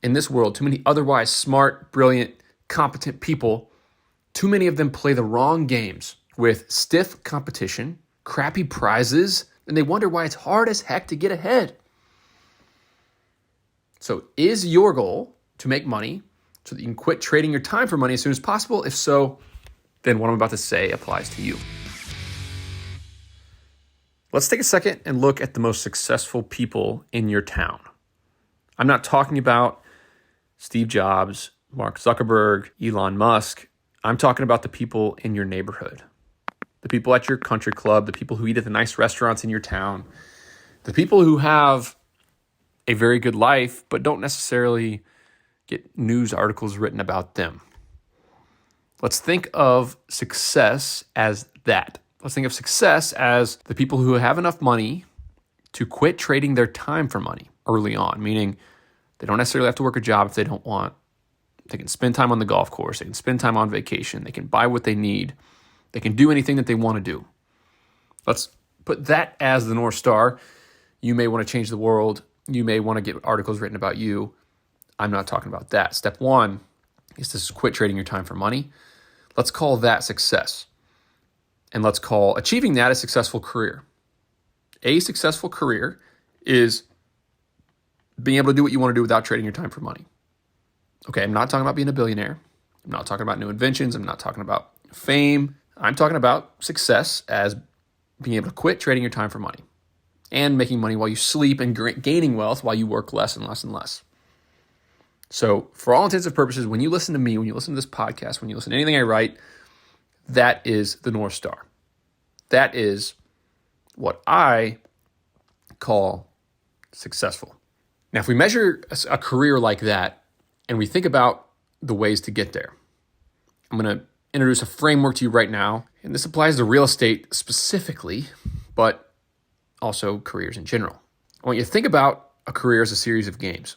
in this world, too many otherwise smart, brilliant, competent people, too many of them play the wrong games with stiff competition, crappy prizes, and they wonder why it's hard as heck to get ahead. So is your goal to make money so that you can quit trading your time for money as soon as possible? If so, then what I'm about to say applies to you. Let's take a second and look at the most successful people in your town. I'm not talking about Steve Jobs, Mark Zuckerberg, Elon Musk. I'm talking about the people in your neighborhood, the people at your country club, the people who eat at the nice restaurants in your town, the people who have a very good life but don't necessarily get news articles written about them. Let's think of success as that. Let's think of success as the people who have enough money to quit trading their time for money early on, meaning they don't necessarily have to work a job if they don't want. They can spend time on the golf course. They can spend time on vacation. They can buy what they need. They can do anything that they want to do. Let's put that as the North Star. You may want to change the world. You may want to get articles written about you. I'm not talking about that. Step one is to quit trading your time for money. Let's call that success. And let's call achieving that a successful career. A successful career is being able to do what you want to do without trading your time for money. Okay, I'm not talking about being a billionaire. I'm not talking about new inventions. I'm not talking about fame. I'm talking about success as being able to quit trading your time for money and making money while you sleep and gaining wealth while you work less and less and less. So for all intents and purposes, when you listen to me, when you listen to this podcast, when you listen to anything I write, that is the North Star. That is what I call successful. Now, if we measure a career like that and we think about the ways to get there, I'm going to introduce a framework to you right now. And this applies to real estate specifically, but also careers in general. I want you to think about a career as a series of games.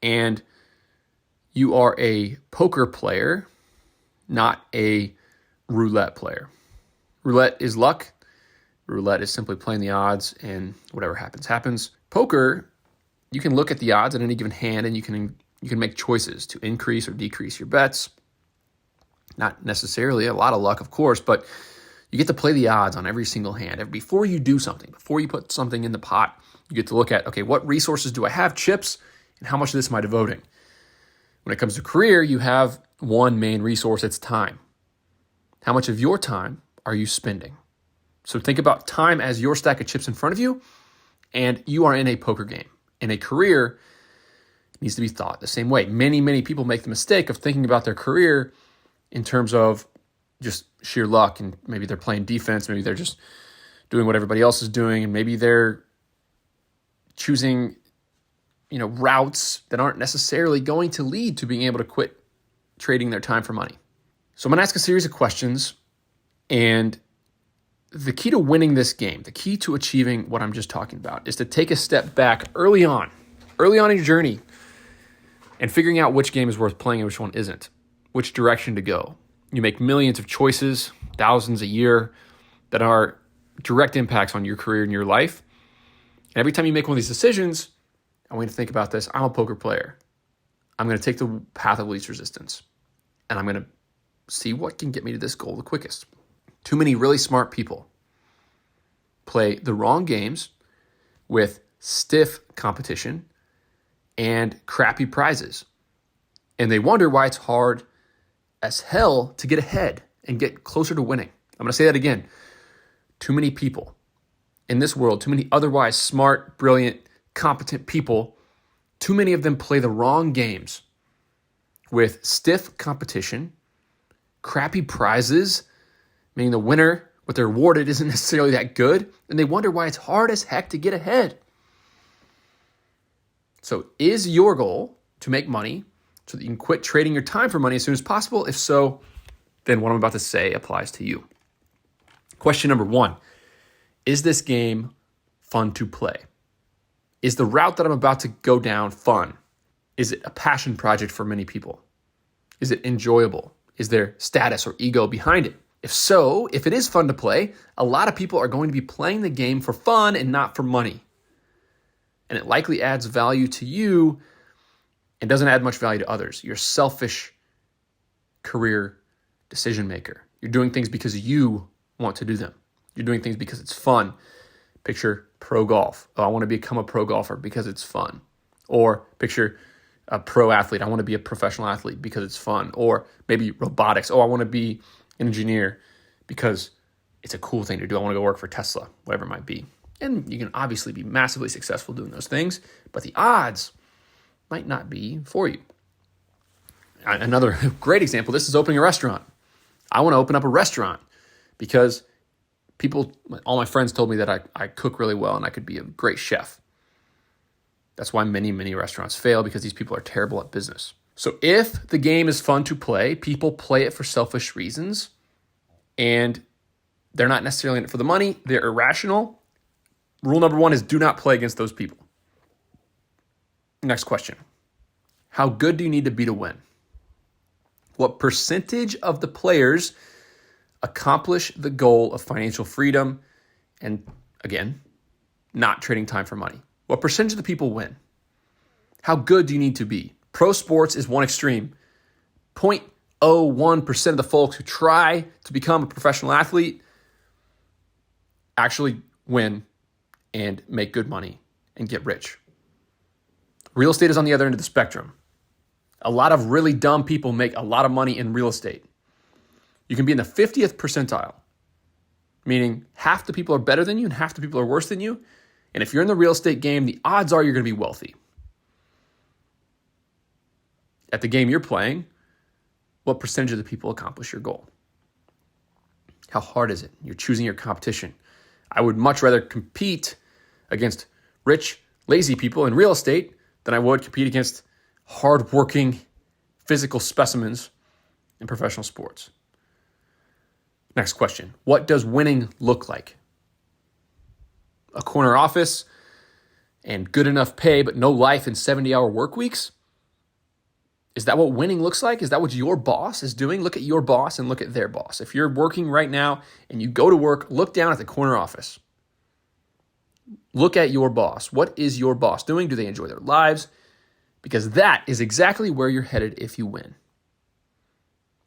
And you are a poker player, not a roulette player. Roulette is luck. Roulette is simply playing the odds and whatever happens, happens. Poker, you can look at the odds at any given hand and you can make choices to increase or decrease your bets. Not necessarily a lot of luck, of course, but you get to play the odds on every single hand. Before you do something, before you put something in the pot, you get to look at, okay, what resources do I have, chips, and how much of this am I devoting? When it comes to career, you have one main resource, it's time. How much of your time are you spending? So think about time as your stack of chips in front of you, and you are in a poker game. In a career, it needs to be thought the same way. Many, many people make the mistake of thinking about their career in terms of just sheer luck, and maybe they're playing defense, maybe they're just doing what everybody else is doing, and maybe they're choosing, routes that aren't necessarily going to lead to being able to quit trading their time for money. So I'm going to ask a series of questions, and the key to winning this game, the key to achieving what I'm just talking about, is to take a step back early on in your journey and figuring out which game is worth playing and which one isn't, which direction to go. You make millions of choices, thousands a year, that are direct impacts on your career and your life. And every time you make one of these decisions, I want you to think about this. I'm a poker player. I'm going to take the path of least resistance, and I'm going to see what can get me to this goal the quickest. Too many really smart people play the wrong games with stiff competition and crappy prizes. And they wonder why it's hard as hell to get ahead and get closer to winning. I'm going to say that again. Too many people in this world, too many otherwise smart, brilliant, competent people, too many of them play the wrong games with stiff competition, crappy prizes, meaning the winner, what they're awarded isn't necessarily that good, and they wonder why it's hard as heck to get ahead. So is your goal to make money so that you can quit trading your time for money as soon as possible? If so, then what I'm about to say applies to you. Question number 1, is this game fun to play? Is the route that I'm about to go down fun? Is it a passion project for many people? Is it enjoyable? Is there status or ego behind it? If so, if it is fun to play, a lot of people are going to be playing the game for fun and not for money. And it likely adds value to you and doesn't add much value to others. You're a selfish career decision maker. You're doing things because you want to do them. You're doing things because it's fun. Picture pro golf. Oh, I want to become a pro golfer because it's fun. Or picture a pro athlete. I want to be a professional athlete because it's fun. Or maybe robotics. Oh, I want to be an engineer because it's a cool thing to do. I want to go work for Tesla, whatever it might be. And you can obviously be massively successful doing those things, but the odds might not be for you. Another great example, this is opening a restaurant. I want to open up a restaurant because all my friends told me that I cook really well and I could be a great chef. That's why many, many restaurants fail, because these people are terrible at business. So if the game is fun to play, people play it for selfish reasons, and they're not necessarily in it for the money, they're irrational. Rule number 1 is do not play against those people. Next question. How good do you need to be to win? What percentage of the players accomplish the goal of financial freedom and, again, not trading time for money? What percentage of the people win? How good do you need to be? Pro sports is one extreme. 0.01% of the folks who try to become a professional athlete actually win and make good money and get rich. Real estate is on the other end of the spectrum. A lot of really dumb people make a lot of money in real estate. You can be in the 50th percentile, meaning half the people are better than you and half the people are worse than you. And if you're in the real estate game, the odds are you're going to be wealthy. At the game you're playing, what percentage of the people accomplish your goal? How hard is it? You're choosing your competition. I would much rather compete against rich, lazy people in real estate than I would compete against hardworking, physical specimens in professional sports. Next question. What does winning look like? A corner office and good enough pay, but no life and 70-hour work weeks? Is that what winning looks like? Is that what your boss is doing? Look at your boss and look at their boss. If you're working right now and you go to work, look down at the corner office. Look at your boss. What is your boss doing? Do they enjoy their lives? Because that is exactly where you're headed if you win.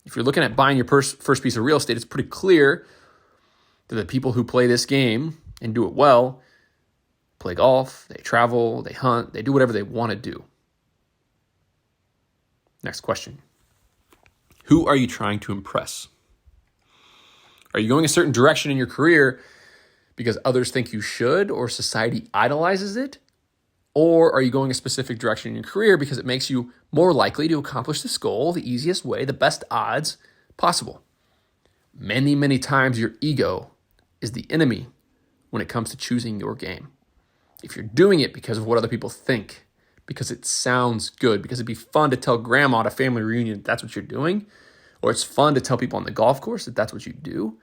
If you're looking at buying your first piece of real estate, it's pretty clear that the people who play this game and do it well play golf, they travel, they hunt, they do whatever they want to do. Next question. Who are you trying to impress? Are you going a certain direction in your career because others think you should or society idolizes it? Or are you going a specific direction in your career because it makes you more likely to accomplish this goal the easiest way, the best odds possible? Many, many times your ego is the enemy when it comes to choosing your game. If you're doing it because of what other people think, because it sounds good, because it'd be fun to tell grandma at a family reunion that's what you're doing, or it's fun to tell people on the golf course that that's what you do,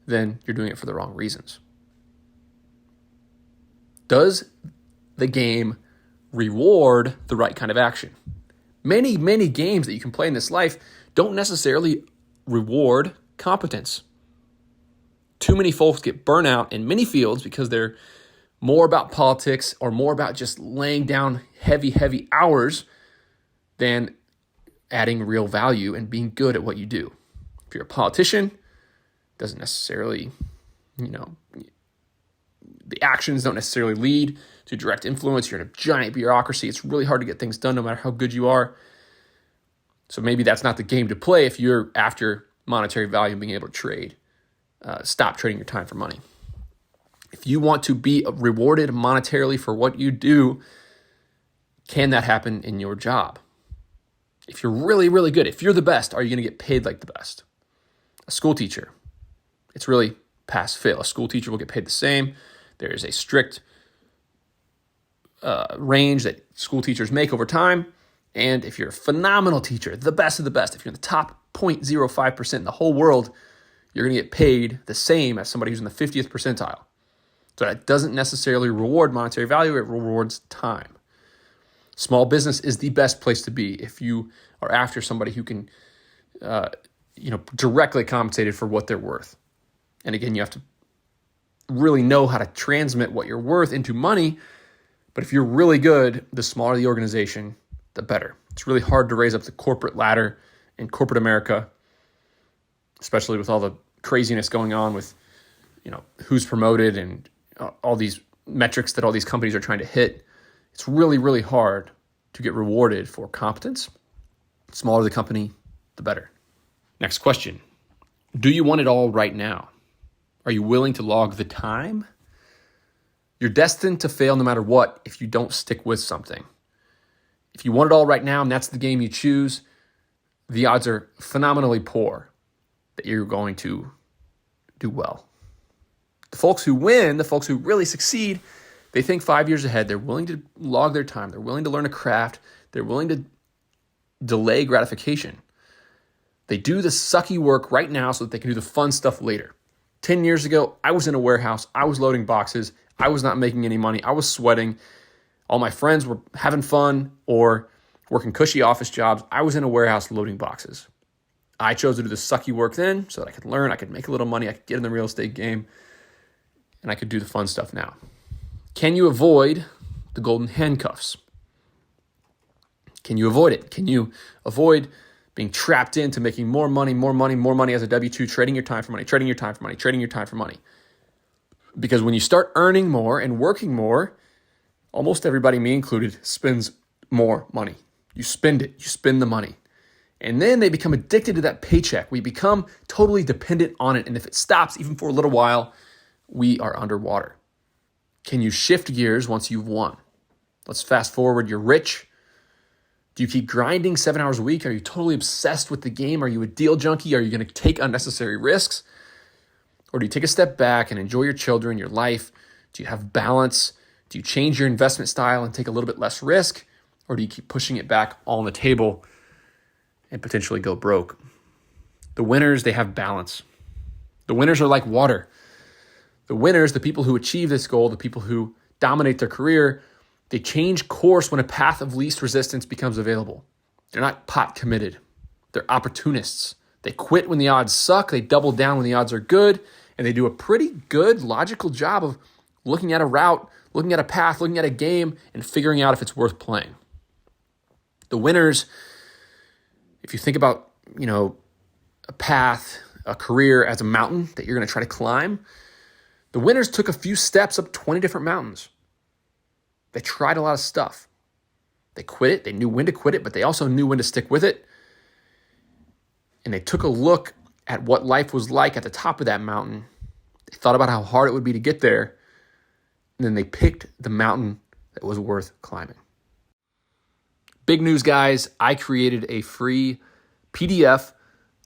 then you're doing it for the wrong reasons. Does the game reward the right kind of action? Many, many games that you can play in this life don't necessarily reward competence. Too many folks get burnt out in many fields because they're more about politics or more about just laying down heavy hours than adding real value and being good at what you do. If you're a politician, doesn't necessarily, the actions don't necessarily lead to direct influence. You're in a giant bureaucracy. It's really hard to get things done no matter how good you are. So maybe that's not the game to play if you're after monetary value and being able to trade. Stop trading your time for money. If you want to be rewarded monetarily for what you do, can that happen in your job? If you're really, really good, if you're the best, are you going to get paid like the best? A school teacher, it's really pass-fail. A school teacher will get paid the same. There is a strict range that school teachers make over time. And if you're a phenomenal teacher, the best of the best, if you're in the top 0.05% in the whole world, you're going to get paid the same as somebody who's in the 50th percentile. So that doesn't necessarily reward monetary value, it rewards time. Small business is the best place to be if you are after somebody who can directly compensated for what they're worth. And again, you have to really know how to transmit what you're worth into money. But if you're really good, the smaller the organization, the better. It's really hard to raise up the corporate ladder in corporate America, especially with all the craziness going on with, who's promoted and all these metrics that all these companies are trying to hit. It's really, really hard to get rewarded for competence. The smaller the company, the better. Next question. Do you want it all right now? Are you willing to log the time? You're destined to fail no matter what if you don't stick with something. If you want it all right now and that's the game you choose, the odds are phenomenally poor that you're going to do well. The folks who win, the folks who really succeed, they think 5 years ahead. They're willing to log their time. They're willing to learn a craft. They're willing to delay gratification. They do the sucky work right now so that they can do the fun stuff later. 10 years ago, I was in a warehouse. I was loading boxes. I was not making any money. I was sweating. All my friends were having fun or working cushy office jobs. I was in a warehouse loading boxes. I chose to do the sucky work then so that I could learn, I could make a little money, I could get in the real estate game, and I could do the fun stuff now. Can you avoid the golden handcuffs? Can you avoid it? Can you avoid being trapped into making more money as a W-2, trading your time for money, trading your time for money, trading your time for money? Because when you start earning more and working more, almost everybody, me included, spends more money. You spend it. You spend the money. And then they become addicted to that paycheck. We become totally dependent on it. And if it stops, even for a little while, we are underwater. Can you shift gears once you've won? Let's fast forward. You're rich. Do you keep grinding 7 hours a week? Are you totally obsessed with the game? Are you a deal junkie? Are you going to take unnecessary risks? Or do you take a step back and enjoy your children, your life? Do you have balance? Do you change your investment style and take a little bit less risk? Or do you keep pushing it back all on the table and potentially go broke? The winners, they have balance. The winners are like water. The winners, the people who achieve this goal, the people who dominate their career, they change course when a path of least resistance becomes available. They're not pot committed. They're opportunists. They quit when the odds suck. They double down when the odds are good. And they do a pretty good logical job of looking at a route, looking at a path, looking at a game, and figuring out if it's worth playing. The winners, if you think about, a path, a career as a mountain that you're going to try to climb, the winners took a few steps up 20 different mountains. They tried a lot of stuff. They quit it. They knew when to quit it, but they also knew when to stick with it. And they took a look at what life was like at the top of that mountain. They thought about how hard it would be to get there. And then they picked the mountain that was worth climbing. Big news, guys. I created a free PDF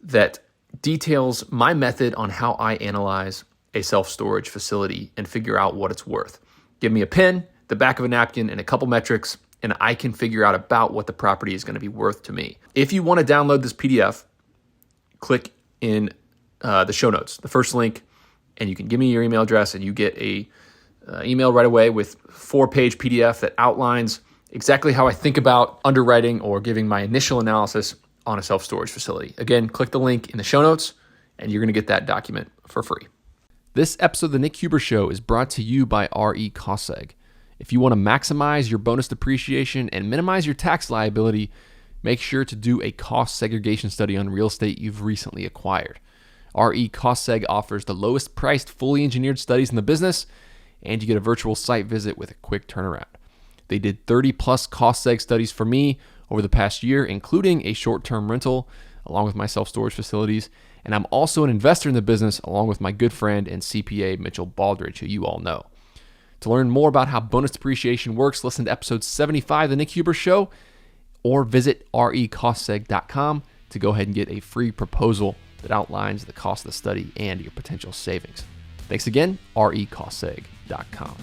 that details my method on how I analyze a self-storage facility and figure out what it's worth. Give me a pen, the back of a napkin, and a couple metrics, and I can figure out about what the property is going to be worth to me. If you want to download this PDF, click in the show notes, the first link, and you can give me your email address, and you get a email right away with 4-page PDF that outlines exactly how I think about underwriting or giving my initial analysis on a self-storage facility. Again, click the link in the show notes, and you're going to get that document for free. This episode of The Nick Huber Show is brought to you by RE CostSeg. If you want to maximize your bonus depreciation and minimize your tax liability, make sure to do a cost segregation study on real estate you've recently acquired. RE CostSeg offers the lowest priced, fully engineered studies in the business, and you get a virtual site visit with a quick turnaround. They did 30 plus cost seg studies for me over the past year, including a short-term rental, along with my self-storage facilities. And I'm also an investor in the business, along with my good friend and CPA, Mitchell Baldridge, who you all know. To learn more about how bonus depreciation works, listen to episode 75 of The Nick Huber Show, or visit recostseg.com to go ahead and get a free proposal that outlines the cost of the study and your potential savings. Thanks again, recostseg.com.